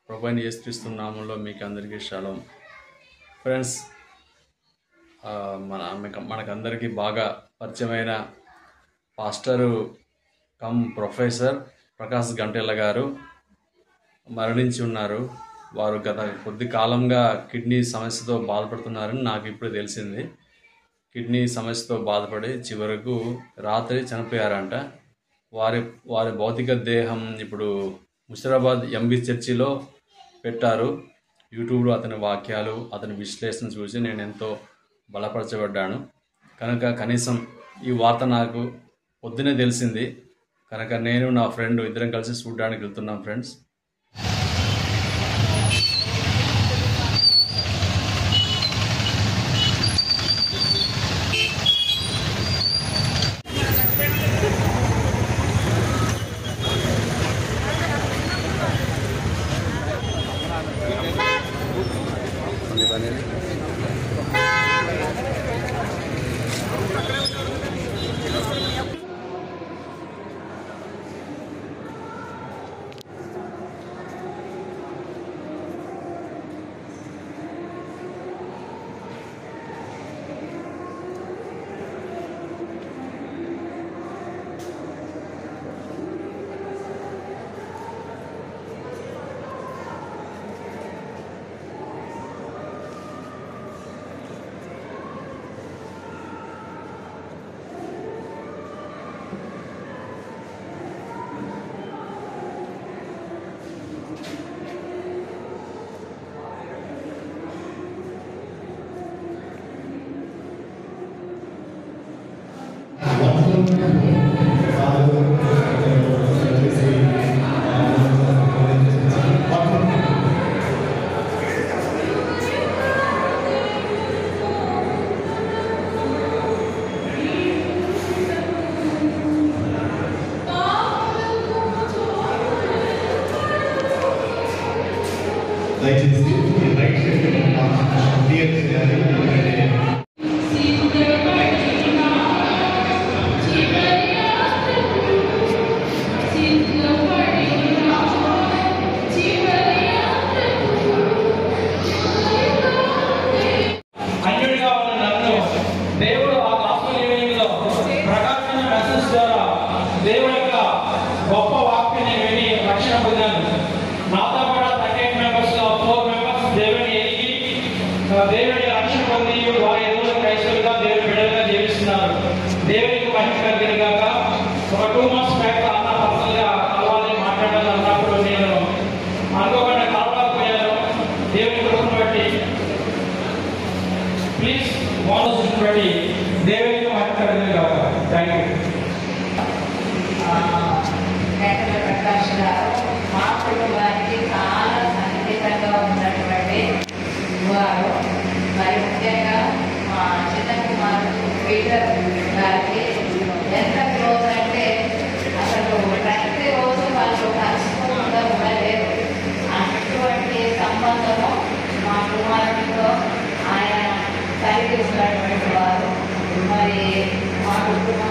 ప్రభువైన యేసుక్రీస్తు నామములో మీకు అందరికీ షాలోం. ఫ్రెండ్స్, మనకందరికీ బాగా పరిచయమైన పాస్టరు కమ్ ప్రొఫెసర్ ప్రకాష్ గంటెల్ల గారు మరణించి ఉన్నారు. వారు గత కొద్ది కాలంగా కిడ్నీ సమస్యతో బాధపడుతున్నారని నాకు ఇప్పుడు తెలిసింది. కిడ్నీ సమస్యతో బాధపడి చివరకు రాత్రి చనిపోయారంట. వారి భౌతిక దేహం ఇప్పుడు ముషిరాబాద్ ఎంబీ చర్చిలో పెట్టారు. యూట్యూబ్లో అతని వాక్యాలు, అతని విశ్లేషణ చూసి నేను ఎంతో బలపరచబడ్డాను. కనుక కనీసం ఈ వార్త నాకు పొద్దునే తెలిసింది. కనుక నేను నా ఫ్రెండ్ ఇద్దరం కలిసి చూడడానికి వెళ్తున్నాం ఫ్రెండ్స్. ఆయన కలిగి ఉన్నటువంటి వారు మరి మా కుటుంబం